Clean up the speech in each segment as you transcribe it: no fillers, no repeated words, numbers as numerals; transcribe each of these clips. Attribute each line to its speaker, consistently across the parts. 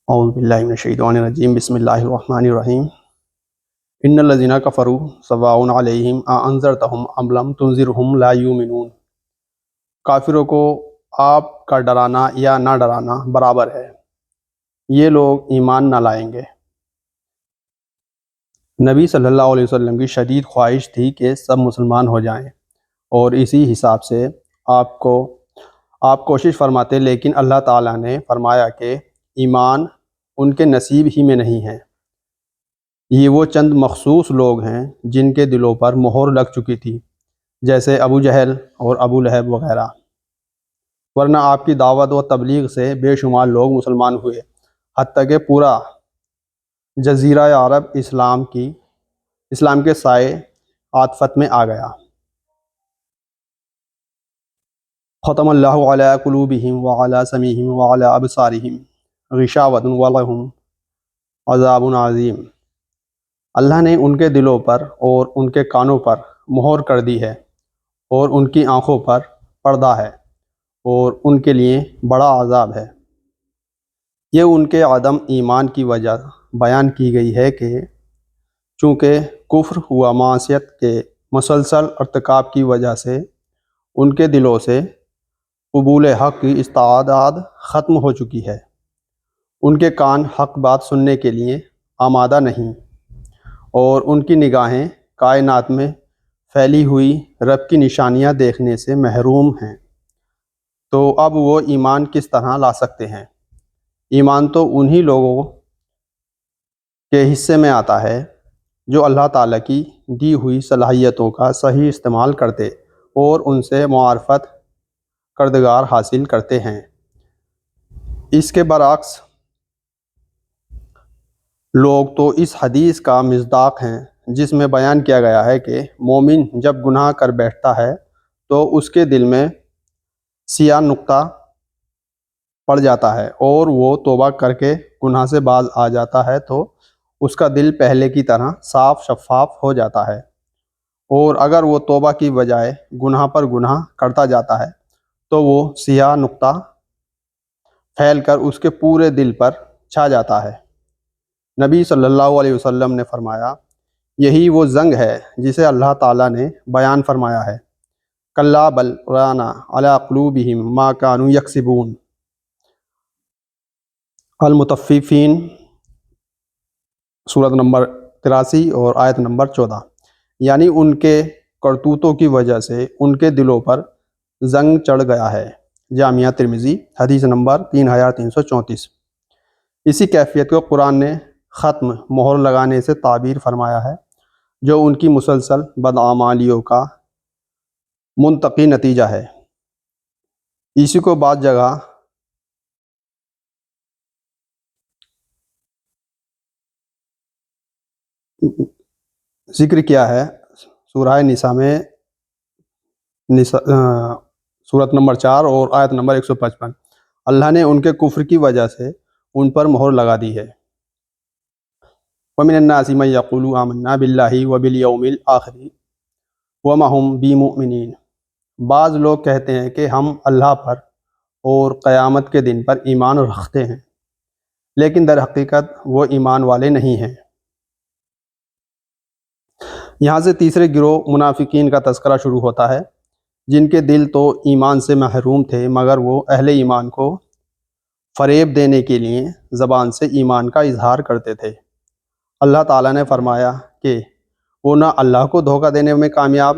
Speaker 1: اعوذ باللہ من الشیطان الرجیم بسم اللہ الرحمن الرحیم ان الذین کفروا سواء علیہم اانذرتہم ام لم تنذرہم لا یؤمنون۔ کافروں کو آپ کا ڈرانا یا نہ ڈرانا برابر ہے، یہ لوگ ایمان نہ لائیں گے۔ نبی صلی اللہ علیہ وسلم کی شدید خواہش تھی کہ سب مسلمان ہو جائیں، اور اسی حساب سے آپ کوشش فرماتے، لیکن اللہ تعالیٰ نے فرمایا کہ ایمان ان کے نصیب ہی میں نہیں ہے۔ یہ وہ چند مخصوص لوگ ہیں جن کے دلوں پر مہر لگ چکی تھی، جیسے ابو جہل اور ابو لہب وغیرہ، ورنہ آپ کی دعوت و تبلیغ سے بے شمار لوگ مسلمان ہوئے، حتیٰ کہ پورا جزیرہ عرب اسلام کے سائے عاطفت میں آ گیا۔ ختم اللہ علی قلوبہم وعلی سمعہم وعلی ابصارہم غشاوۃ ولہم عذاب عظیم۔ اللہ نے ان کے دلوں پر اور ان کے کانوں پر مہر کر دی ہے، اور ان کی آنکھوں پر پردہ ہے، اور ان کے لیے بڑا عذاب ہے۔ یہ ان کے عدم ایمان کی وجہ بیان کی گئی ہے کہ چونکہ کفر و معصیت کے مسلسل ارتکاب کی وجہ سے ان کے دلوں سے قبول حق کی استعداد ختم ہو چکی ہے، ان کے کان حق بات سننے کے لیے آمادہ نہیں، اور ان کی نگاہیں کائنات میں پھیلی ہوئی رب کی نشانیاں دیکھنے سے محروم ہیں۔ تو اب وہ ایمان کس طرح لا سکتے ہیں؟ ایمان تو انہی لوگوں کے حصے میں آتا ہے جو اللہ تعالیٰ کی دی ہوئی صلاحیتوں کا صحیح استعمال کرتے اور ان سے معرفت کردگار حاصل کرتے ہیں۔ اس کے برعکس لوگ تو اس حدیث کا مصداق ہیں جس میں بیان کیا گیا ہے کہ مومن جب گناہ کر بیٹھتا ہے تو اس کے دل میں سیاہ نقطہ پڑ جاتا ہے، اور وہ توبہ کر کے گناہ سے باز آ جاتا ہے تو اس کا دل پہلے کی طرح صاف شفاف ہو جاتا ہے، اور اگر وہ توبہ کی بجائے گناہ پر گناہ کرتا جاتا ہے تو وہ سیاہ نقطہ پھیل کر اس کے پورے دل پر چھا جاتا ہے۔ نبی صلی اللہ علیہ وسلم نے فرمایا، یہی وہ زنگ ہے جسے اللہ تعالیٰ نے بیان فرمایا ہے، کلا بل ران علی قلوبہم ما کانوا یکسبون۔ المطففین سورۃ نمبر 83 اور آیت نمبر 14۔ یعنی ان کے کرتوتوں کی وجہ سے ان کے دلوں پر زنگ چڑھ گیا ہے۔ جامعہ ترمذی حدیث نمبر 3334۔ اسی کیفیت کو قرآن نے ختم مہر لگانے سے تعبیر فرمایا ہے، جو ان کی مسلسل بدعمالیوں کا منطقی نتیجہ ہے۔ اسی کو بعض جگہ ذکر کیا ہے سورہ نساء میں، سورت نمبر 4 اور آیت نمبر 155۔ اللہ نے ان کے کفر کی وجہ سے ان پر مہر لگا دی ہے۔ وَمِنَ النَّاسِ مَن يَقُولُ آمَنَّا بِاللَّهِ وَبِالْيَوْمِ الْآخِرِ وَمَا هُمْ بِمُؤْمِنِينَ۔ بعض لوگ کہتے ہیں کہ ہم اللہ پر اور قیامت کے دن پر ایمان رکھتے ہیں، لیکن در حقیقت وہ ایمان والے نہیں ہیں۔ یہاں سے تیسرے گروہ منافقین کا تذکرہ شروع ہوتا ہے، جن کے دل تو ایمان سے محروم تھے، مگر وہ اہل ایمان کو فریب دینے کے لیے زبان سے ایمان کا اظہار کرتے تھے۔ اللہ تعالیٰ نے فرمایا کہ وہ نہ اللہ کو دھوکہ دینے میں کامیاب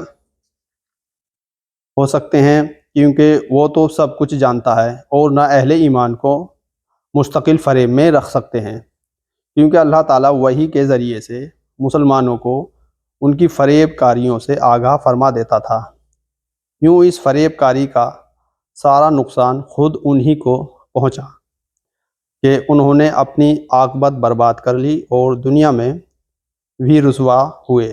Speaker 1: ہو سکتے ہیں، کیونکہ وہ تو سب کچھ جانتا ہے، اور نہ اہل ایمان کو مستقل فریب میں رکھ سکتے ہیں، کیونکہ اللہ تعالیٰ وحی کے ذریعے سے مسلمانوں کو ان کی فریب کاریوں سے آگاہ فرما دیتا تھا۔ یوں اس فریب کاری کا سارا نقصان خود انہی کو پہنچا کہ انہوں نے اپنی عاقبت برباد کر لی اور دنیا میں بھی رسوا ہوئے۔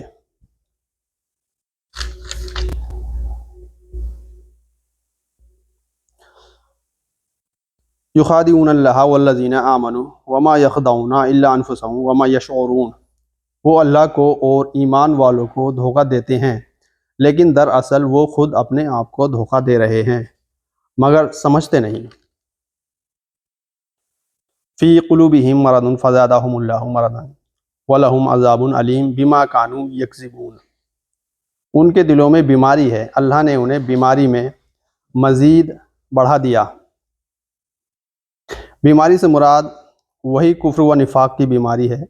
Speaker 1: یخادعون اللہ والذین آمنوا وما یخدعون الا انفسهم وما یشعرون۔ وہ اللہ کو اور ایمان والوں کو دھوکہ دیتے ہیں، لیکن دراصل وہ خود اپنے آپ کو دھوکہ دے رہے ہیں، مگر سمجھتے نہیں۔ فی قلوبہم مرض فزادہم اللہ مرضا ولہم عذاب علیم بما کانوا یکذبون۔ ان کے دلوں میں بیماری ہے، اللہ نے انہیں بیماری میں مزید بڑھا دیا۔ بیماری سے مراد وہی کفر و نفاق کی بیماری ہے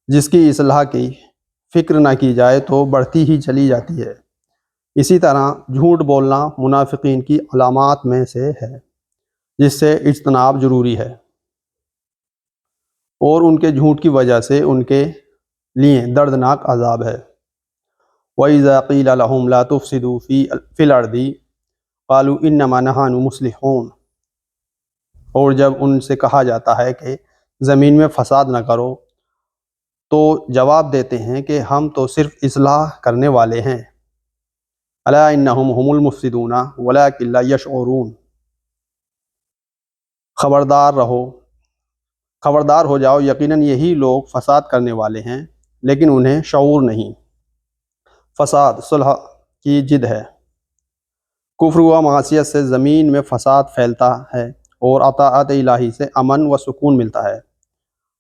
Speaker 1: جس کی اصلاح کی فکر نہ کی جائے تو بڑھتی ہی چلی جاتی ہے۔ اسی طرح جھوٹ بولنا منافقین کی علامات میں سے ہے جس سے اجتناب ضروری ہے، اور ان کے جھوٹ کی وجہ سے ان کے لیے دردناک عذاب ہے۔ وَإِذَا قِيلَ لَهُمْ لَا تُفْسِدُوا فِي الْأَرْضِ قَالُوا إِنَّمَا نَحْنُ مُصْلِحُونَ۔ اور جب ان سے کہا جاتا ہے کہ زمین میں فساد نہ کرو تو جواب دیتے ہیں کہ ہم تو صرف اصلاح کرنے والے ہیں۔ الا انہم هم المفسدون ولکن لا یشعرون۔ خبردار ہو جاؤ، یقیناً یہی لوگ فساد کرنے والے ہیں لیکن انہیں شعور نہیں۔ فساد صلح کی ضد ہے۔ کفر و معصیت سے زمین میں فساد پھیلتا ہے اور اطاعت الہی سے امن و سکون ملتا ہے۔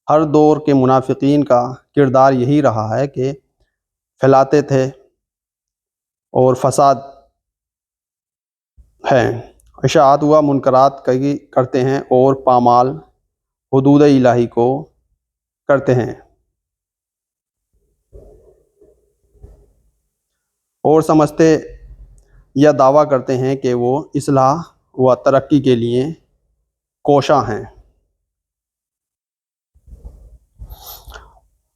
Speaker 1: ہر دور کے منافقین کا کردار یہی رہا ہے کہ پھیلاتے تھے اور فساد ہے، اشاعت و منکرات کرتے ہیں اور پامال حدود الہی کو کرتے ہیں، اور سمجھتے یا دعویٰ کرتے ہیں کہ وہ اصلاح و ترقی کے لیے کوشاں ہیں۔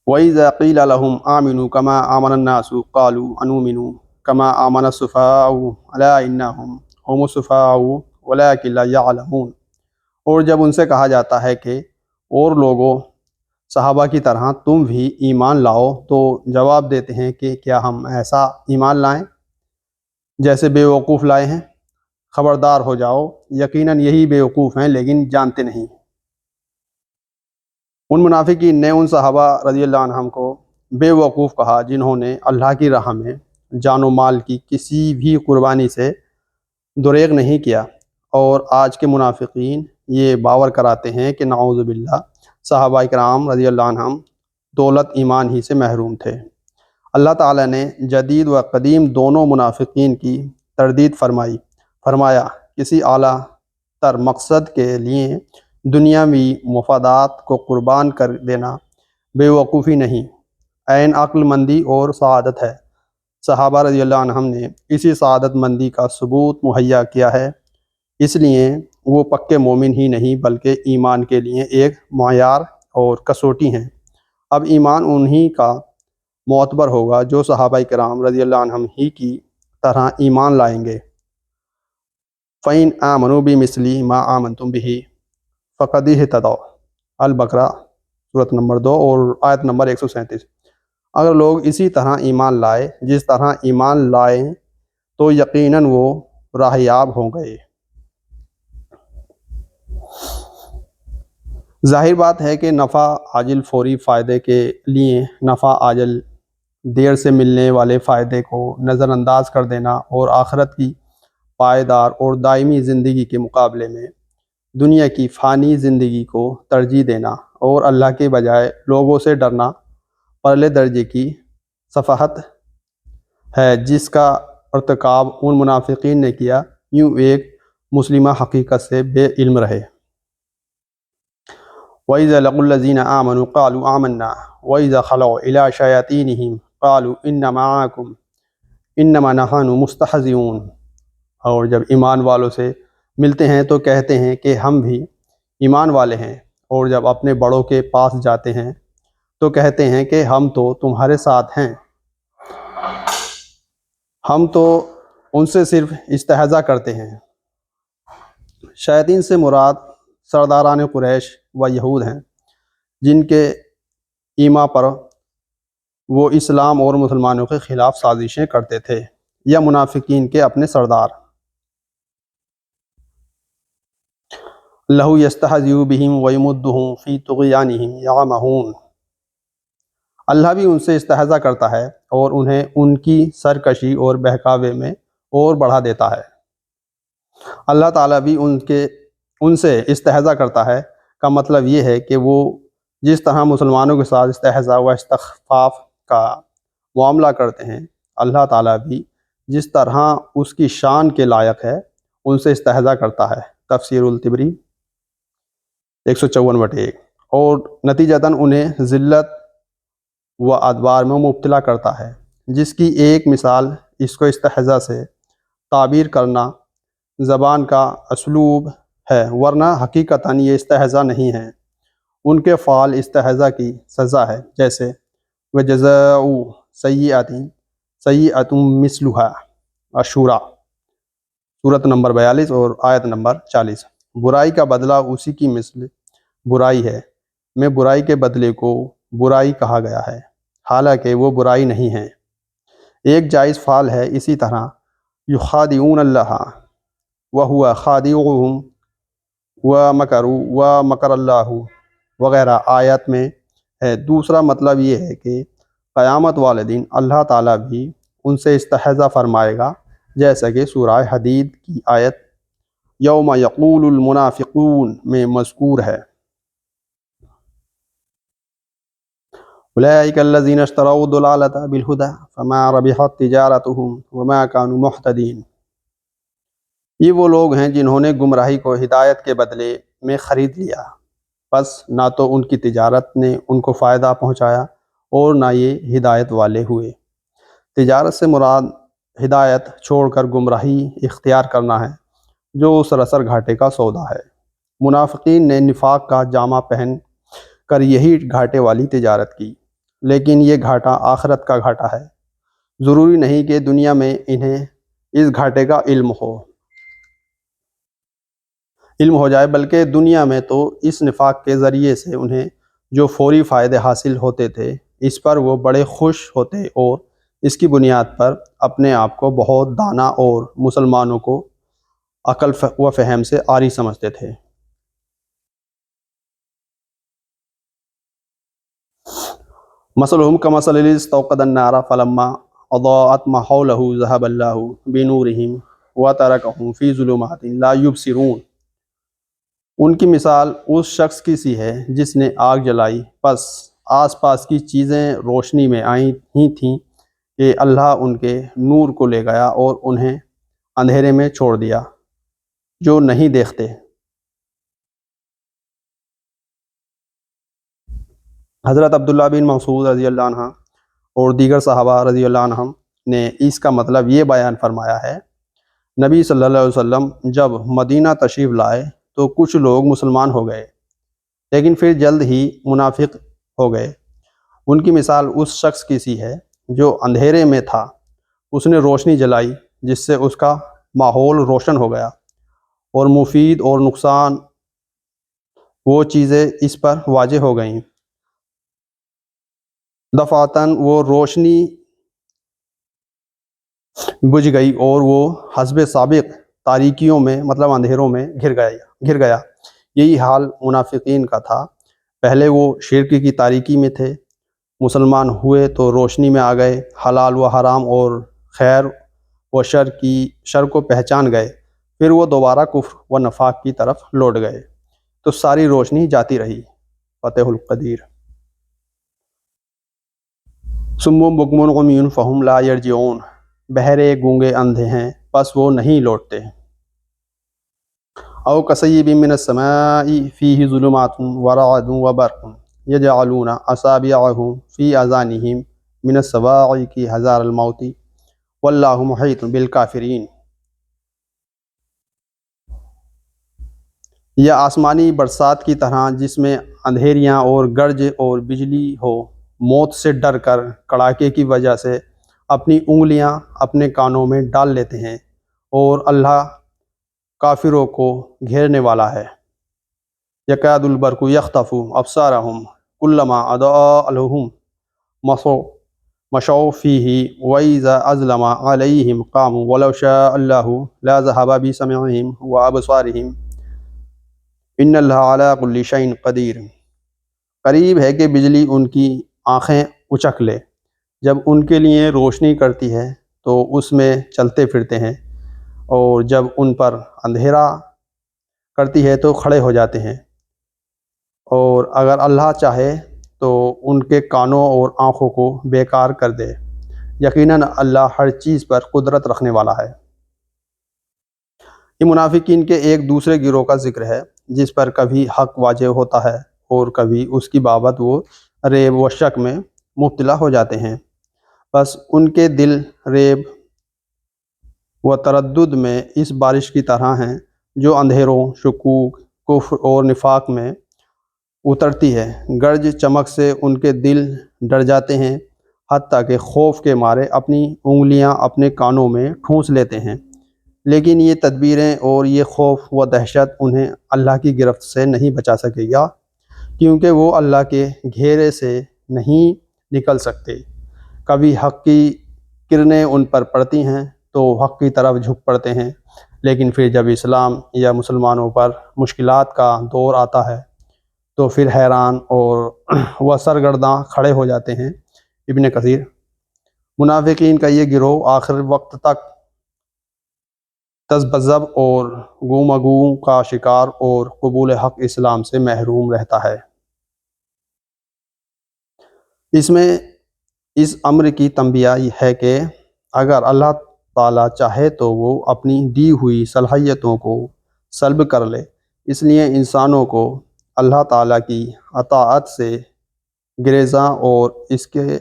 Speaker 1: وَإِذَا قِيلَ لَهُمْ آمِنُوا كَمَا آمَنَ النَّاسُ قَالُوا أَنُؤْمِنُ كَمَا آمَنَ السُّفَهَاءُ أَلَا إِنَّهُمْ هُمُ السُّفَهَاءُ وَلَٰكِن لَا يَعْلَمُونَ۔ اور جب ان سے کہا جاتا ہے کہ اور لوگوں صحابہ کی طرح تم بھی ایمان لاؤ تو جواب دیتے ہیں کہ کیا ہم ایسا ایمان لائیں جیسے بے وقوف لائے ہیں؟ خبردار ہو جاؤ، یقیناً یہی بے وقوف ہیں لیکن جانتے نہیں۔ ان منافقین نے ان صحابہ رضی اللہ عنہم کو بے وقوف کہا جنہوں نے اللہ کی راہ میں جان و مال کی کسی بھی قربانی سے دریغ نہیں کیا، اور آج کے منافقین یہ باور کراتے ہیں کہ نعوذ باللہ صحابہ کرام رضی اللہ عنہم دولت ایمان ہی سے محروم تھے۔ اللہ تعالیٰ نے جدید و قدیم دونوں منافقین کی تردید فرمایا کسی اعلیٰ تر مقصد کے لیے دنیاوی مفادات کو قربان کر دینا بے وقوفی نہیں، عین عقل مندی اور سعادت ہے۔ صحابہ رضی اللہ عنہم نے اسی سعادت مندی کا ثبوت مہیا کیا ہے، اس لیے وہ پکے مومن ہی نہیں بلکہ ایمان کے لیے ایک معیار اور کسوٹی ہیں۔ اب ایمان انہی کا معتبر ہوگا جو صحابہ کرام رضی اللہ عنہم ہی کی طرح ایمان لائیں گے۔ فَإِنْ آمَنُوا بِمِثْلِ مَا آمَنْتُمْ بِهِ فَقَدِ اهْتَدَوْا۔ البقرہ سورۃ نمبر 2 اور آیت نمبر 137۔ اگر لوگ اسی طرح ایمان لائے جس طرح ایمان لائیں تو یقیناً وہ راہیاب ہوں گے۔ ظاہر بات ہے کہ نفع عاجل فوری فائدے کے لیے نفع عاجل دیر سے ملنے والے فائدے کو نظر انداز کر دینا اور آخرت کی پائیدار اور دائمی زندگی کے مقابلے میں دنیا کی فانی زندگی کو ترجیح دینا اور اللہ کے بجائے لوگوں سے ڈرنا پرلے درجے کی سفاہت ہے جس کا ارتکاب ان منافقین نے کیا، یوں ایک مسلمہ حقیقت سے بے علم رہے۔ وَإِذَا لَقُوا الَّذِينَ آمَنُوا قَالُوا آمَنَّا وَإِذَا خَلَوْا إِلَىٰ شَيَاطِينِهِمْ قَالُوا إِنَّا مَعَكُمْ إِنَّمَا نَحْنُ مُسْتَهْزِئُونَ۔ اور جب ایمان والوں سے ملتے ہیں تو کہتے ہیں کہ ہم بھی ایمان والے ہیں، اور جب اپنے بڑوں کے پاس جاتے ہیں تو کہتے ہیں کہ ہم تو تمہارے ساتھ ہیں، ہم تو ان سے صرف استہزاء کرتے ہیں۔ شیاطین سے مراد سرداران قریش و یہود ہیں جن کے ایما پر وہ اسلام اور مسلمانوں کے خلاف سازشیں کرتے تھے، یا منافقین کے اپنے سردار۔ اللہ یستہزئ بہم ویمدہم فی طغیانہم یعمہون۔ اللہ بھی ان سے استہزاء کرتا ہے اور انہیں ان کی سرکشی اور بہکاوے میں اور بڑھا دیتا ہے۔ اللہ تعالیٰ بھی ان سے استہزاء کرتا ہے، کا مطلب یہ ہے کہ وہ جس طرح مسلمانوں کے ساتھ استہزاء و استخفاف کا معاملہ کرتے ہیں، اللہ تعالیٰ بھی جس طرح اس کی شان کے لائق ہے ان سے استہزاء کرتا ہے۔ تفسیر الطبری 154/1۔ اور نتیجتاً انہیں ذلت و ادبار میں مبتلا کرتا ہے، جس کی ایک مثال اس کو استہزاء سے تعبیر کرنا زبان کا اسلوب ہے، ورنہ حقیقتاً یہ استہزاء نہیں ہے، ان کے فعل استہزاء کی سزا ہے، جیسے وَجَزَاءُ سَیِّئَةٍ سَیِّئَةٌ مِثْلُهَا الشورى سورۃ نمبر 42 اور آیت نمبر 40۔ برائی کا بدلہ اسی کی مثل برائی ہے، میں برائی کے بدلے کو برائی کہا گیا ہے، حالانکہ وہ برائی نہیں ہے، ایک جائز فعل ہے۔ اسی طرح یخادعون اللہ وہو خادعهم ومکروا ومکر اللہ وغیرہ آیت میں ہے۔ دوسرا مطلب یہ ہے کہ قیامت والے دن اللہ تعالیٰ بھی ان سے استہزاء فرمائے گا، جیسا کہ سورہ حدید کی آیت یوم یقول المنافقون میں مذکور ہے۔ اولئک الذین اشتروا الضلالۃ بالہدی فما ربحت تجارتهم وما كانوا مہتدین۔ یہ وہ لوگ ہیں جنہوں نے گمراہی کو ہدایت کے بدلے میں خرید لیا، پس نہ تو ان کی تجارت نے ان کو فائدہ پہنچایا اور نہ یہ ہدایت والے ہوئے۔ تجارت سے مراد ہدایت چھوڑ کر گمراہی اختیار کرنا ہے، جو سراسر گھاٹے کا سودا ہے۔ منافقین نے نفاق کا جامہ پہن کر یہی گھاٹے والی تجارت کی، لیکن یہ گھاٹا آخرت کا گھاٹا ہے۔ ضروری نہیں کہ دنیا میں انہیں اس گھاٹے کا علم ہو جائے، بلکہ دنیا میں تو اس نفاق کے ذریعے سے انہیں جو فوری فائدے حاصل ہوتے تھے، اس پر وہ بڑے خوش ہوتے اور اس کی بنیاد پر اپنے آپ کو بہت دانا اور مسلمانوں کو عقل و فہم سے عاری سمجھتے تھے۔ مثلهم كمثل الذي استوقد النار فلما اضاءت ما حوله ذهب الله بنورهم وتركهم في ظلمات لا يبصرون۔ ان کی مثال اس شخص کی سی ہے جس نے آگ جلائی، پس آس پاس کی چیزیں روشنی میں آئی ہی تھیں کہ اللہ ان کے نور کو لے گیا اور انہیں اندھیرے میں چھوڑ دیا جو نہیں دیکھتے۔ حضرت عبداللہ بن مسعود رضی اللہ عنہ اور دیگر صحابہ رضی اللہ عنہم نے اس کا مطلب یہ بیان فرمایا ہے، نبی صلی اللہ علیہ وسلم جب مدینہ تشریف لائے تو کچھ لوگ مسلمان ہو گئے، لیکن پھر جلد ہی منافق ہو گئے۔ ان کی مثال اس شخص کی سی ہے جو اندھیرے میں تھا، اس نے روشنی جلائی جس سے اس کا ماحول روشن ہو گیا، اور مفید اور نقصان وہ چیزیں اس پر واضح ہو گئیں۔ دفعتاً وہ روشنی بجھ گئی اور وہ حسب سابق تاریکیوں میں مطلب اندھیروں میں گر گیا۔ یہی حال منافقین کا تھا، پہلے وہ شرک کی تاریکی میں تھے، مسلمان ہوئے تو روشنی میں آ گئے، حلال و حرام اور خیر و شر کو پہچان گئے، پھر وہ دوبارہ کفر و نفاق کی طرف لوٹ گئے، تو ساری روشنی جاتی رہی۔ فتح القدیر۔ صم بکم عمی فہم لا یرجعون، بہرے گونگے اندھے ہیں پس وہ نہیں لوٹتے۔ او کصیب من السماء فیہ ظلمات ورعد وبرق یجعلون اصابعهم فی اذانہم من الصواعق حذر الموت واللہ محیط بالکافرین۔ یا آسمانی برسات کی طرح جس میں اندھیریاں اور گرج اور بجلی ہو، موت سے ڈر کر کڑاکے کی وجہ سے اپنی انگلیاں اپنے کانوں میں ڈال لیتے ہیں، اور اللہ کافروں کو گھیرنے والا ہے۔ یکاد البرق یخطف ابصارهم کلما اضاء لهم مشوا فیہ واذا اظلم علیہم قاموا ولو شاء اللہ لذہب بسمعہم وابصارہم ان اللہ علی کل شیء قدیر۔ قریب ہے کہ بجلی ان کی آنکھیں اچک لے، جب ان کے لیے روشنی کرتی ہے تو اس میں چلتے پھرتے ہیں، اور جب ان پر اندھیرا کرتی ہے تو کھڑے ہو جاتے ہیں۔ اور اگر اللہ چاہے تو ان کے کانوں اور آنکھوں کو بیکار کر دے۔ یقیناً اللہ ہر چیز پر قدرت رکھنے والا ہے۔ یہ منافقین کے ایک دوسرے گروہ کا ذکر ہے جس پر کبھی حق واضح ہوتا ہے اور کبھی اس کی بابت وہ ریب و شک میں مبتلا ہو جاتے ہیں۔ بس ان کے دل ریب و تردد میں اس بارش کی طرح ہیں جو اندھیروں، شکوک، کفر اور نفاق میں اترتی ہے۔ گرج چمک سے ان کے دل ڈر جاتے ہیں، حتیٰ کہ خوف کے مارے اپنی انگلیاں اپنے کانوں میں ٹھونس لیتے ہیں۔ لیکن یہ تدبیریں اور یہ خوف و دہشت انہیں اللہ کی گرفت سے نہیں بچا سکے گا، کیونکہ وہ اللہ کے گھیرے سے نہیں نکل سکتے۔ کبھی حق کی کرنیں ان پر پڑتی ہیں تو حق کی طرف جھک پڑتے ہیں، لیکن پھر جب اسلام یا مسلمانوں پر مشکلات کا دور آتا ہے تو پھر حیران اور وہ سرگرداں کھڑے ہو جاتے ہیں۔ ابن کثیر۔ منافقین کا یہ گروہ آخر وقت تک تذبذب اور گومگو کا شکار اور قبول حق اسلام سے محروم رہتا ہے۔ اس میں اس امر کی تنبیہ ہے کہ اگر اللہ تعالیٰ چاہے تو وہ اپنی دی ہوئی صلاحیتوں کو سلب کر لے۔ اس لیے انسانوں کو اللہ تعالیٰ کی اطاعت سے گریزاں اور اس کے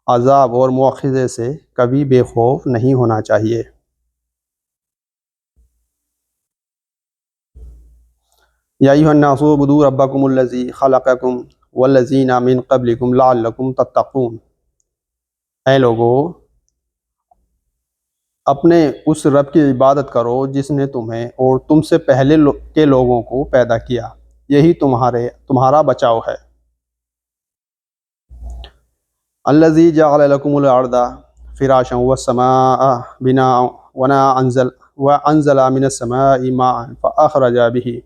Speaker 1: عذاب اور مواخذے سے کبھی بے خوف نہیں ہونا چاہیے۔ یا ایھا الناس اعبدوا ربکم الذی خلقکم والذین من قبلکم لعلکم تتقون۔ اے لوگو، اپنے اس رب کی عبادت کرو جس نے تمہیں اور تم سے پہلے کے لوگوں کو پیدا کیا، یہی تمہارا بچاؤ ہے۔ الذی جعل لکم الارض فراشا والسماء بناء وانزل من السماء ماء فاخرج به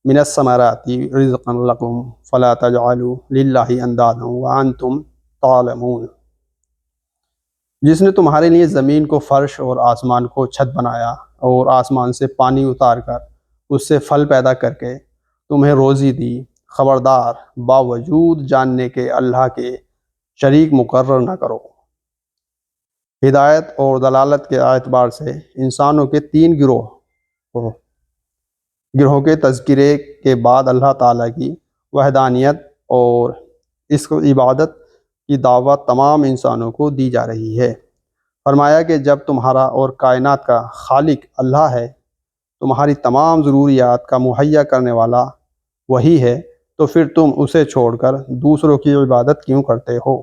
Speaker 1: من الثمرات رزقا لکم فلا تجعلوا للہ اندادا وانتم تعلمون۔ جس نے تمہارے لیے زمین کو فرش اور آسمان کو چھت بنایا اور آسمان سے پانی اتار کر اس سے پھل پیدا کر کے تمہیں روزی دی، خبردار باوجود جاننے کے اللہ کے شریک مقرر نہ کرو۔ ہدایت اور دلالت کے اعتبار سے انسانوں کے تین گروہوں کے تذکرے کے بعد اللہ تعالیٰ کی وحدانیت اور اس کو عبادت کی دعوت تمام انسانوں کو دی جا رہی ہے۔ فرمایا کہ جب تمہارا اور کائنات کا خالق اللہ ہے، تمہاری تمام ضروریات کا مہیا کرنے والا وہی ہے، تو پھر تم اسے چھوڑ کر دوسروں کی عبادت کیوں کرتے ہو؟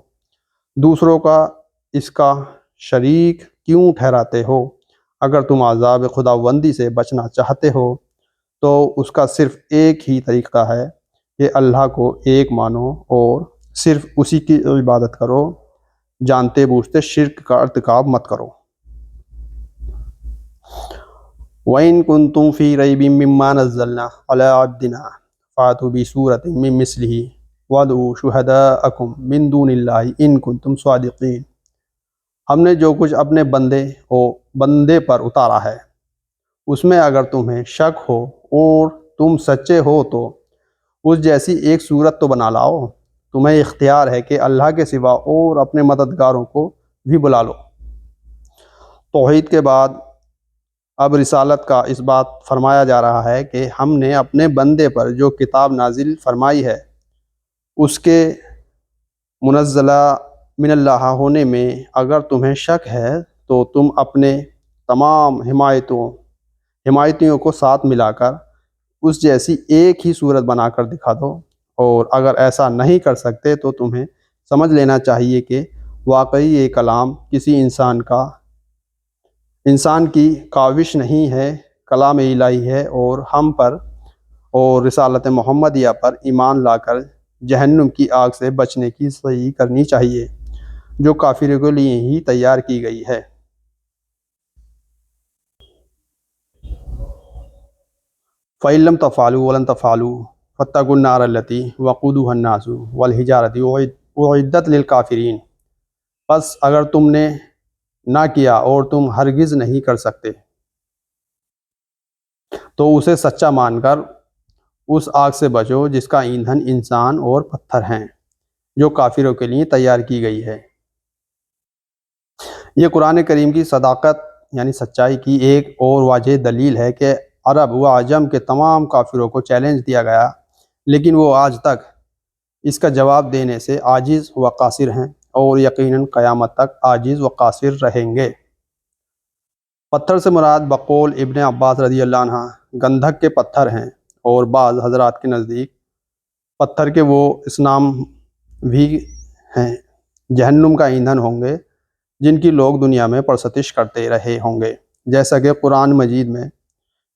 Speaker 1: دوسروں کا اس کا شریک کیوں ٹھہراتے ہو؟ اگر تم عذاب خداوندی سے بچنا چاہتے ہو تو اس کا صرف ایک ہی طریقہ ہے کہ اللہ کو ایک مانو اور صرف اسی کی عبادت کرو، جانتے بوجھتے شرک کا ارتکاب مت کرو۔ وَإِن كُنتُم فِي رَيْبٍ مِّمَّا نَزَّلْنَا عَلَىٰ عَبْدِنَا فَأْتُوا بِسُورَةٍ مِّن مِّثْلِهِ وَادْعُوا شُهَدَاءَكُم مِّن دُونِ اللَّهِ إِن كُنتُمْ صَادِقِينَ۔ ہم نے جو کچھ اپنے بندے پر اتارا ہے، اس میں اگر تمہیں شک ہو اور تم سچے ہو تو اس جیسی ایک صورت تو بنا لاؤ۔ تمہیں اختیار ہے کہ اللہ کے سوا اور اپنے مددگاروں کو بھی بلا لو۔ توحید کے بعد اب رسالت کا اس بات فرمایا جا رہا ہے کہ ہم نے اپنے بندے پر جو کتاب نازل فرمائی ہے اس کے منزلہ من اللہ ہونے میں اگر تمہیں شک ہے تو تم اپنے تمام حمایتیوں کو ساتھ ملا کر اس جیسی ایک ہی صورت بنا کر دکھا دو، اور اگر ایسا نہیں کر سکتے تو تمہیں سمجھ لینا چاہیے کہ واقعی یہ کلام کسی انسان کی کاوش نہیں ہے، کلام الہی ہے، اور ہم پر اور رسالت محمدیہ پر ایمان لا کر جہنم کی آگ سے بچنے کی سعی کرنی چاہیے جو کافروں کے لیے ہی تیار کی گئی ہے۔ فَإِن لَّمْ تَفْعَلُوا وَلَن تَفْعَلُوا فَاتَّقُوا النَّارَ الَّتِي وَقُودُهَا النَّاسُ وَالْحِجَارَةُ أُعِدَّتْ لِلْكَافِرِينَ۔ پس اگر تم نے نہ کیا اور تم ہرگز نہیں کر سکتے تو اسے سچا مان کر اس آگ سے بچو جس کا ایندھن انسان اور پتھر ہیں، جو کافروں کے لیے تیار کی گئی ہے۔ یہ قرآن کریم کی صداقت یعنی سچائی کی ایک اور واضح دلیل ہے کہ عرب و عجم کے تمام کافروں کو چیلنج دیا گیا، لیکن وہ آج تک اس کا جواب دینے سے عاجز و قاصر ہیں، اور یقیناً قیامت تک عاجز و قاصر رہیں گے۔ پتھر سے مراد بقول ابن عباس رضی اللہ عنہ گندھک کے پتھر ہیں، اور بعض حضرات کے نزدیک پتھر کے وہ اصنام بھی ہیں جہنم کا ایندھن ہوں گے، جن کی لوگ دنیا میں پرستش کرتے رہے ہوں گے، جیسا کہ قرآن مجید میں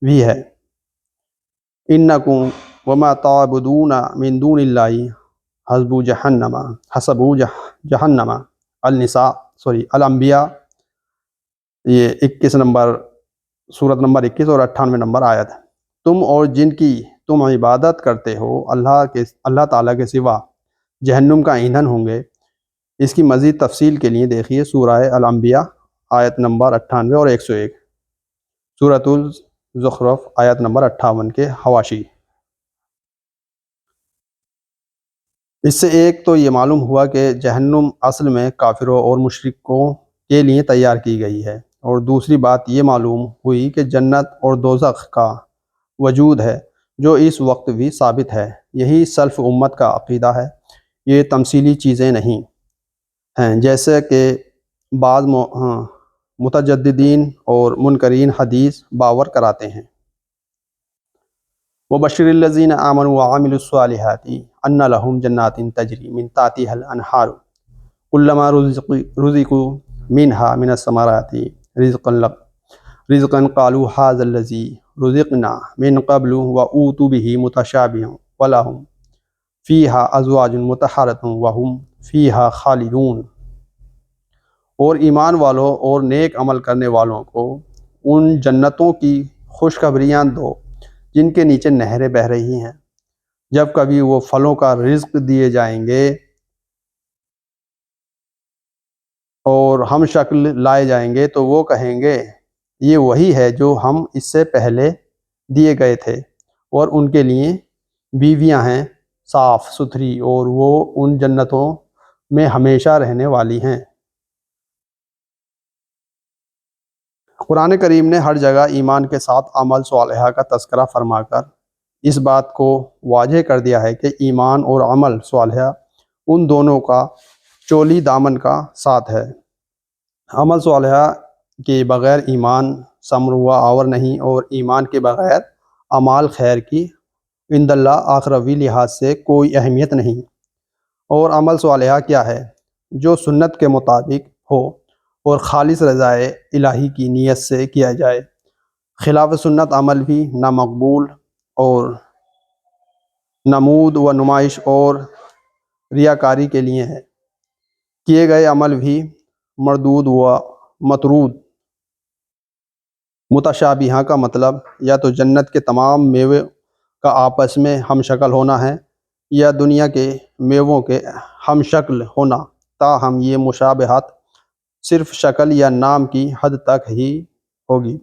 Speaker 1: بھی ہے، انکم وما تعبدون من دون اللہ حسب جہنم الانبیاء، یہ 21 نمبر سورت نمبر 21 اور 98 نمبر آیت۔ تم اور جن کی تم عبادت کرتے ہو اللہ تعالیٰ کے سوا جہنم کا ایندھن ہوں گے۔ اس کی مزید تفصیل کے لیے دیکھیے سورہ الانبیاء آیت نمبر 98 اور 101، سورۃ الزخرف آیت نمبر 58 کے حواشی۔ اس سے ایک تو یہ معلوم ہوا کہ جہنم اصل میں کافروں اور مشرکوں کے لیے تیار کی گئی ہے، اور دوسری بات یہ معلوم ہوئی کہ جنت اور دوزخ کا وجود ہے، جو اس وقت بھی ثابت ہے۔ یہی سلف امت کا عقیدہ ہے، یہ تمثیلی چیزیں نہیں ہیں جیسے کہ بعض متجددین اور منکرین حدیث باور کراتے ہیں۔ وبشر الذین آمنوا وعملوا الصالحات ان لهم جنات تجری من تحتها الانہار کلما رزقوا منها من الثمرات رزقا قالوا هذا الذی رزقنا من قبل وأوتوا به متشابها ولهم فیها ازواج مطہرۃ وهم فیها خالدون۔ اور ایمان والوں اور نیک عمل کرنے والوں کو ان جنتوں کی خوشخبریاں دو جن کے نیچے نہریں بہہ رہی ہیں، جب کبھی وہ پھلوں کا رزق دیے جائیں گے اور ہم شکل لائے جائیں گے تو وہ کہیں گے یہ وہی ہے جو ہم اس سے پہلے دیے گئے تھے، اور ان کے لیے بیویاں ہیں صاف ستھری، اور وہ ان جنتوں میں ہمیشہ رہنے والی ہیں۔ قرآن کریم نے ہر جگہ ایمان کے ساتھ عمل صالحہ کا تذکرہ فرما کر اس بات کو واضح کر دیا ہے کہ ایمان اور عمل صالحہ ان دونوں کا چولی دامن کا ساتھ ہے۔ عمل صالحہ کے بغیر ایمان ثمر آور نہیں، اور ایمان کے بغیر اعمال خیر کی عند اللہ آخروی لحاظ سے کوئی اہمیت نہیں۔ اور عمل صالحہ کیا ہے؟ جو سنت کے مطابق ہو اور خالص رضائے الہی کی نیت سے کیا جائے۔ خلاف سنت عمل بھی نہ مقبول اور نمود و نمائش اور ریاکاری کے لیے ہے، کیے گئے عمل بھی مردود و مطرود۔ متشابہہ کا مطلب یا تو جنت کے تمام میوے کا آپس میں ہم شکل ہونا ہے، یا دنیا کے میووں کے ہم شکل ہونا، تاہم یہ مشابہت صرف شکل یا نام کی حد تک ہی ہوگی،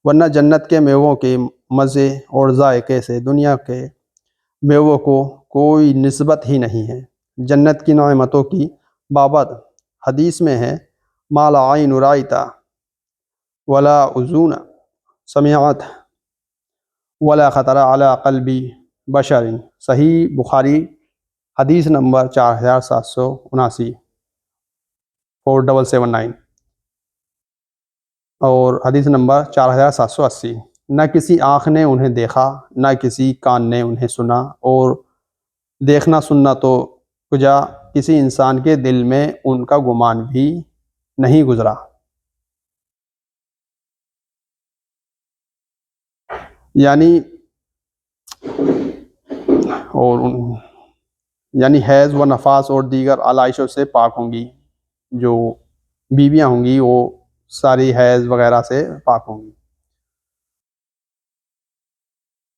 Speaker 1: ورنہ جنت کے میووں کے مزے اور ذائقے سے دنیا کے میووں کو کوئی نسبت ہی نہیں ہے۔ جنت کی نعمتوں کی بابت حدیث میں ہے ما لا عین رأیت ولا اذن سمعت ولا خطر علی قلب بشر، صحیح بخاری حدیث نمبر 4779 4779، اور حدیث نمبر 4780۔ نہ کسی آنکھ نے انہیں دیکھا، نہ کسی کان نے انہیں سنا، اور دیکھنا سننا تو کجا کسی انسان کے دل میں ان کا گمان بھی نہیں گزرا۔ یعنی حیض و نفاس اور دیگر علائشوں سے پاک ہوں گی، جو بیویاں ہوں گی وہ ساری حیض وغیرہ سے پاک ہوں گی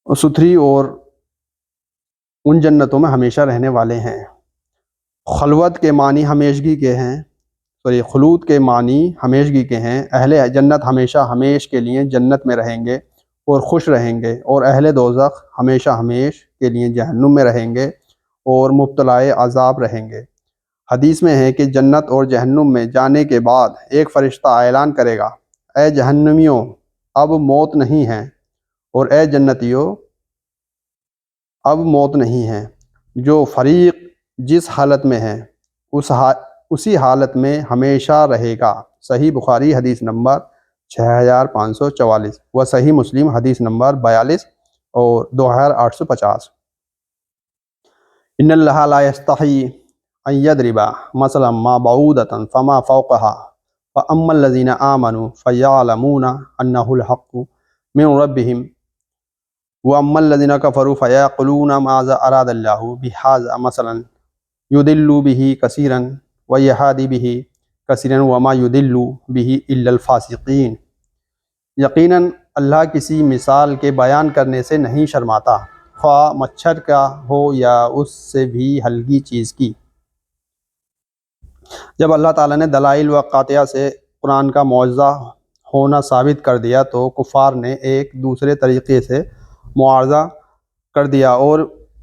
Speaker 1: اور ستھری، اور ان جنتوں میں ہمیشہ رہنے والے ہیں۔ خلوت کے معنی ہمیشگی کے ہیں، خلود کے معنی ہمیشگی کے ہیں۔ اہل جنت ہمیشہ ہمیش کے لیے جنت میں رہیں گے، اور خوش رہیں گے، اور اہل دوزخ ہمیشہ ہمیش کے لیے جہنم میں رہیں گے اور مبتلا عذاب رہیں گے۔ حدیث میں ہے کہ جنت اور جہنم میں جانے کے بعد ایک فرشتہ اعلان کرے گا، اے جہنمیوں، اب موت نہیں ہے، اور اے جنتیوں، اب موت نہیں ہے۔ جو فریق جس حالت میں ہے اسی حالت میں ہمیشہ رہے گا۔ صحیح بخاری حدیث نمبر 6544 و صحیح مسلم حدیث نمبر 42 اور 2850۔ ان اللہ لا یستحی ان یضرب مثلا ما بعودۃ فما فوقها فاما الذین آمنوا فیعلمون انہ الحق من ربهم واما الذین کفروا فیقولون ماذا اراد اللہ بہذا مثلا یضل به کثیرا ویہدی به کثیرا وما یضل به الا الفاسقین۔ یقیناً اللہ کسی مثال کے بیان کرنے سے نہیں شرماتا، خواہ مچھر کا ہو یا اس سے بھی ہلکی چیز کی۔ جب اللہ تعالیٰ نے دلائل و قاطعہ سے قرآن کا معجزہ ہونا ثابت کر دیا تو کفار نے ایک دوسرے طریقے سے معارضہ کر دیا، اور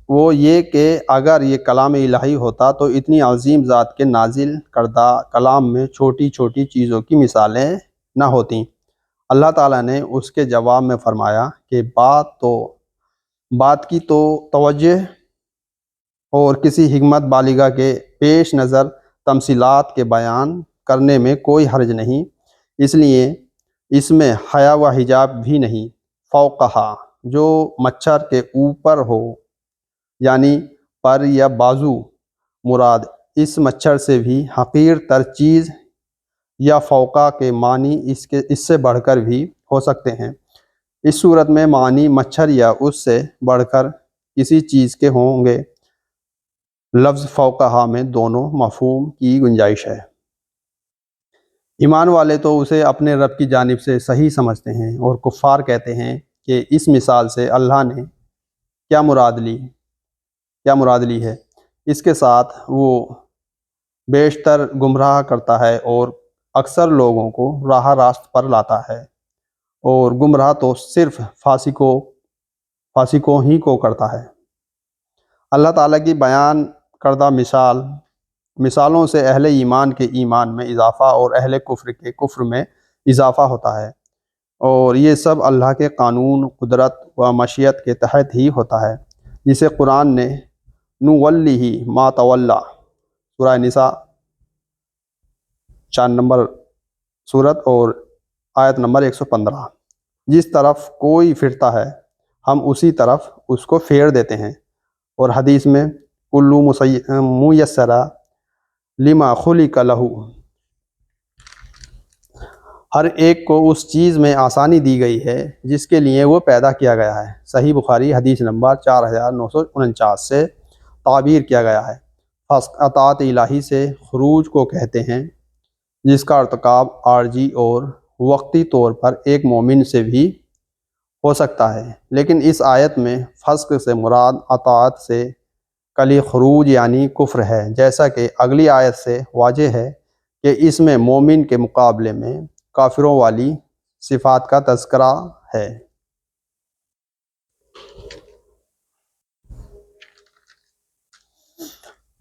Speaker 1: وہ یہ کہ اگر یہ کلام الہی ہوتا تو اتنی عظیم ذات کے نازل کردہ کلام میں چھوٹی چھوٹی چیزوں کی مثالیں نہ ہوتیں۔ اللہ تعالیٰ نے اس کے جواب میں فرمایا کہ بات کی تو توجہ اور کسی حکمت بالغہ کے پیش نظر تمثیلات کے بیان کرنے میں کوئی حرج نہیں، اس لیے اس میں حیا و حجاب بھی نہیں۔ فوقہا جو مچھر کے اوپر ہو، یعنی پر یا بازو مراد اس مچھر سے بھی حقیر تر چیز، یا فوقہ کے معنی اس سے بڑھ کر بھی ہو سکتے ہیں۔ اس صورت میں معنی مچھر یا اس سے بڑھ کر کسی چیز کے ہوں گے۔ لفظ فوقہا میں دونوں مفہوم کی گنجائش ہے۔ ایمان والے تو اسے اپنے رب کی جانب سے صحیح سمجھتے ہیں، اور کفار کہتے ہیں کہ اس مثال سے اللہ نے کیا مراد لی ہے۔ اس کے ساتھ وہ بیشتر گمراہ کرتا ہے اور اکثر لوگوں کو راہ راست پر لاتا ہے، اور گمراہ تو صرف فاسقوں ہی کو کرتا ہے۔ اللہ تعالیٰ کی بیان کردہ مثالوں سے اہل ایمان کے ایمان میں اضافہ اور اہل کفر کے کفر میں اضافہ ہوتا ہے، اور یہ سب اللہ کے قانون، قدرت و مشیت کے تحت ہی ہوتا ہے، جسے قرآن نے نولیہ ما تولی، سورہ نساء 4 نمبر سورت اور آیت نمبر 115، جس طرف کوئی پھرتا ہے ہم اسی طرف اس کو پھیر دیتے ہیں۔ اور حدیث میں کلو میسرا لما خلق لہ، ہر ایک کو اس چیز میں آسانی دی گئی ہے جس کے لیے وہ پیدا کیا گیا ہے۔ صحیح بخاری حدیث نمبر 4949 سے تعبیر کیا گیا ہے۔ فسق اطاعت الہی سے خروج کو کہتے ہیں، جس کا ارتکاب عارضی اور وقتی طور پر ایک مومن سے بھی ہو سکتا ہے، لیکن اس آیت میں فسق سے مراد اطاعت سے کلی خروج یعنی کفر ہے، جیسا کہ اگلی آیت سے واضح ہے کہ اس میں مومن کے مقابلے میں کافروں والی صفات کا تذکرہ ہے۔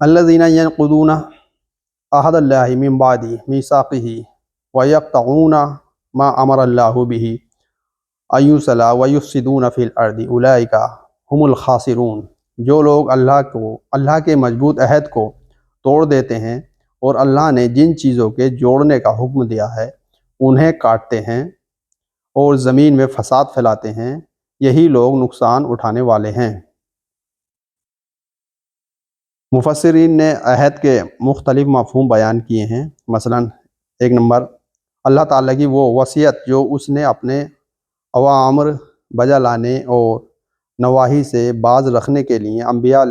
Speaker 1: الذین ینقضون عہد اللہ من بعد میثاقہ ویقطعون ما امر اللہ بہ ان یوصل ویفسدون فی الارض اولئک ھم الخاسرون۔ جو لوگ اللہ کے مضبوط عہد کو توڑ دیتے ہیں اور اللہ نے جن چیزوں کے جوڑنے کا حکم دیا ہے انہیں کاٹتے ہیں اور زمین میں فساد پھیلاتے ہیں، یہی لوگ نقصان اٹھانے والے ہیں۔ مفسرین نے عہد کے مختلف مفہوم بیان کیے ہیں۔ مثلا 1 نمبر، اللہ تعالیٰ کی وہ وصیت جو اس نے اپنے اوامر بجا لانے اور نواہی سے باز رکھنے کے لیے انبیاء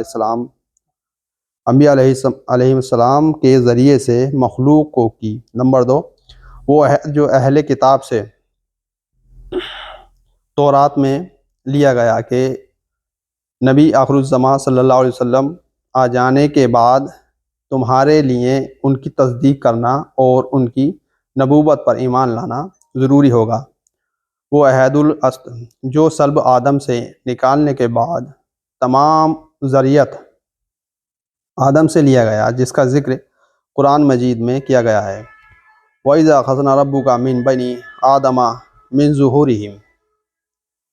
Speaker 1: علیہ السلام کے ذریعے سے مخلوق کو کی۔ نمبر 2، وہ عہد جو اہل کتاب سے تورات میں لیا گیا کہ نبی آخر الزماں صلی اللہ علیہ وسلم آ جانے کے بعد تمہارے لیے ان کی تصدیق کرنا اور ان کی نبوت پر ایمان لانا ضروری ہوگا۔ وہ عہد الاصد جو سلب آدم سے نکالنے کے بعد تمام ذریت آدم سے لیا گیا، جس کا ذکر قرآن مجید میں کیا گیا ہے۔ وَإِذَا أَخَذْنَا رَبُّكَ مِن بَنِي آدَمَ مِن ظُهُورِهِمْ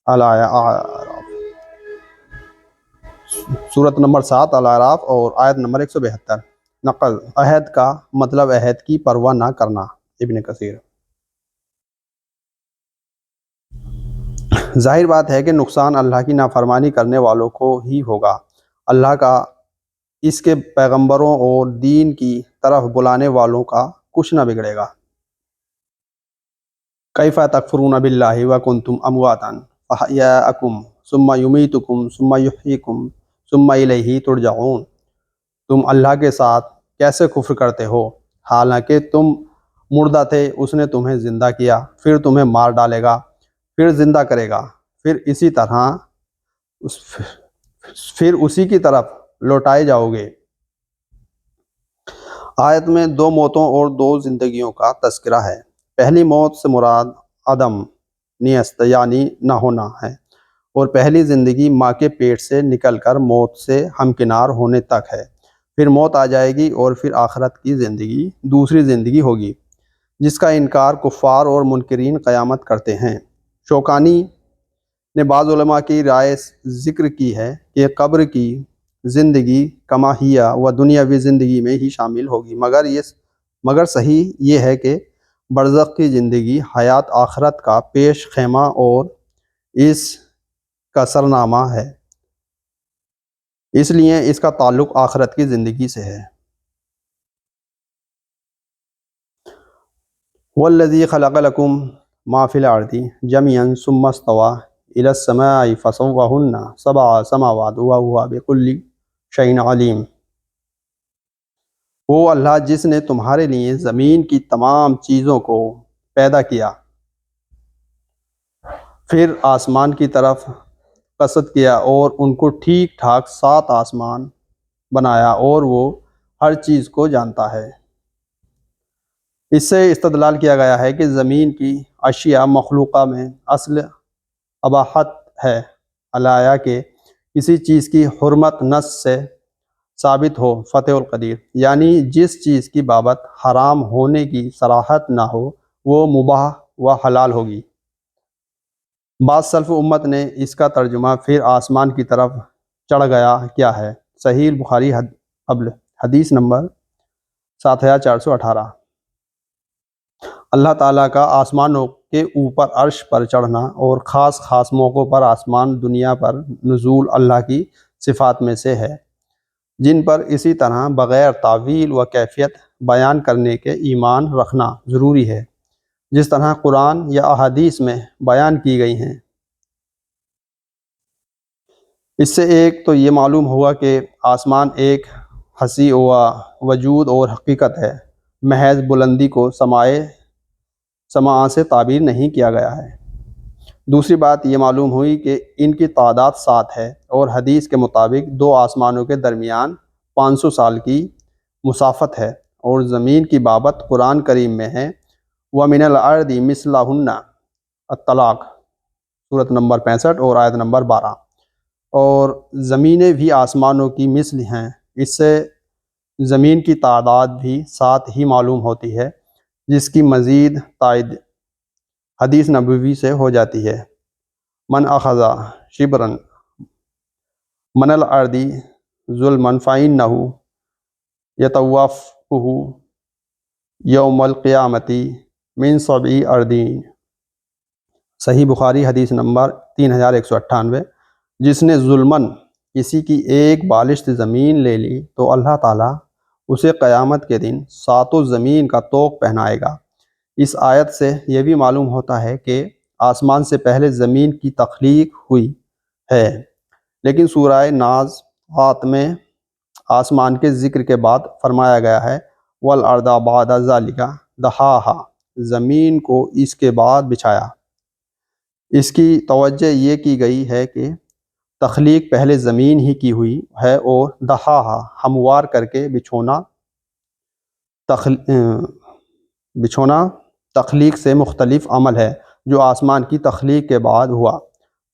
Speaker 1: الأعراف، سورت نمبر 7 الاعراف اور آیت نمبر 172۔ نقل عہد کا مطلب عہد کی پرواہ نہ کرنا۔ ابن کثیر۔ ظاہر بات ہے کہ نقصان اللہ کی نافرمانی کرنے والوں کو ہی ہوگا۔ اللہ کا اس کے پیغمبروں اور دین کی طرف بلانے والوں کا کچھ نہ بگڑے گا۔ کیف تکفرون باللہ وکنتم امواتا فاحیاکم ثم یمیتکم ثم یحییکم ثم الیہ ترجعون۔ تم اللہ کے ساتھ کیسے کفر کرتے ہو حالانکہ تم مردہ تھے، اس نے تمہیں زندہ کیا، پھر تمہیں مار ڈالے گا، پھر زندہ کرے گا، پھر اسی کی طرف لوٹائے جاؤ گے۔ آیت میں دو موتوں اور دو زندگیوں کا تذکرہ ہے۔ پہلی موت سے مراد عدم نیست یعنی نہ ہونا ہے، اور پہلی زندگی ماں کے پیٹ سے نکل کر موت سے ہمکنار ہونے تک ہے۔ پھر موت آ جائے گی اور پھر آخرت کی زندگی دوسری زندگی ہوگی، جس کا انکار کفار اور منکرین قیامت کرتے ہیں۔ شوکانی نے بعض علماء کی رائے ذکر کی ہے کہ قبر کی زندگی کماہیہ و دنیاوی زندگی میں ہی شامل ہوگی، مگر صحیح یہ ہے کہ برزخ کی زندگی حیات آخرت کا پیش خیمہ اور اس کا سرنامہ ہے، اس لیے اس کا تعلق آخرت کی زندگی سے ہے۔ وَالَّذِي خَلَقَ لَكُم مَا فِي الْأَرْضِ جَمِيعًا ثُمَّ اسْتَوَىٰ إِلَى السَّمَاءِ فَسَوَّاهُنَّ سَبْعَ سَمَاوَاتٍ وَهُوَ بِكُلِّ شَيْءٍ عَلِيمٌ۔ وہ اللہ جس نے تمہارے لیے زمین کی تمام چیزوں کو پیدا کیا، پھر آسمان کی طرف قصد کیا اور ان کو ٹھیک ٹھاک 7 آسمان بنایا، اور وہ ہر چیز کو جانتا ہے۔ اس سے استدلال کیا گیا ہے کہ زمین کی اشیاء مخلوقہ میں اصل اباحت ہے، علاوہ کہ کسی چیز کی حرمت نص سے ثابت ہو۔ فتح القدیر، یعنی جس چیز کی بابت حرام ہونے کی صراحت نہ ہو وہ مباح و حلال ہوگی۔ بعض سلف امت نے اس کا ترجمہ پھر آسمان کی طرف چڑھ گیا کیا ہے۔ صحیح بخاری حدیث نمبر 7418۔ اللہ تعالیٰ کا آسمانوں کے اوپر عرش پر چڑھنا اور خاص موقعوں پر آسمان دنیا پر نزول اللہ کی صفات میں سے ہے، جن پر اسی طرح بغیر تعویل و کیفیت بیان کرنے کے ایمان رکھنا ضروری ہے، جس طرح قرآن یا احادیث میں بیان کی گئی ہیں۔ اس سے ایک تو یہ معلوم ہوا کہ آسمان ایک حسی و وجود اور حقیقت ہے، محض بلندی کو سماع سے تعبیر نہیں کیا گیا ہے۔ دوسری بات یہ معلوم ہوئی کہ ان کی تعداد 7 ہے، اور حدیث کے مطابق 2 آسمانوں کے درمیان 500 سال کی مسافت ہے، اور زمین کی بابت قرآن کریم میں ہے وَمِنَ الْأَرْضِ مِثْلَهُنَّ الطلاق، سورت نمبر 65 اور آیت نمبر 12۔ اور زمینیں بھی آسمانوں کی مثل ہیں، اس سے زمین کی تعداد بھی 7 ہی معلوم ہوتی ہے، جس کی مزید تائید حدیث نبوی سے ہو جاتی ہے۔ من اخذ شبرا من الارض ظلما فإنه یطوفه یوم القیامت من 7 اراضین۔ صحیح بخاری حدیث نمبر 3198۔ جس نے ظلماً کسی کی ایک بالشت زمین لے لی تو اللہ تعالیٰ اسے قیامت کے دن 7 زمین کا طوق پہنائے گا۔ اس آیت سے یہ بھی معلوم ہوتا ہے کہ آسمان سے پہلے زمین کی تخلیق ہوئی ہے، لیکن سورہ نازعات میں آسمان کے ذکر کے بعد فرمایا گیا ہے وَالْأَرْضَ بَعْدَ ذَلِكَ دَحَاهَا، زمین کو اس کے بعد بچھایا۔ اس کی توجہ یہ کی گئی ہے کہ تخلیق پہلے زمین ہی کی ہوئی ہے، اور دحاہا ہموار کر کے بچھونا تخلیق سے مختلف عمل ہے، جو آسمان کی تخلیق کے بعد ہوا۔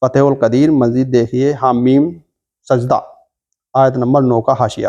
Speaker 1: فتح القدیر مزید دیکھیے حامیم سجدہ آیت نمبر 9 کا حاشیہ۔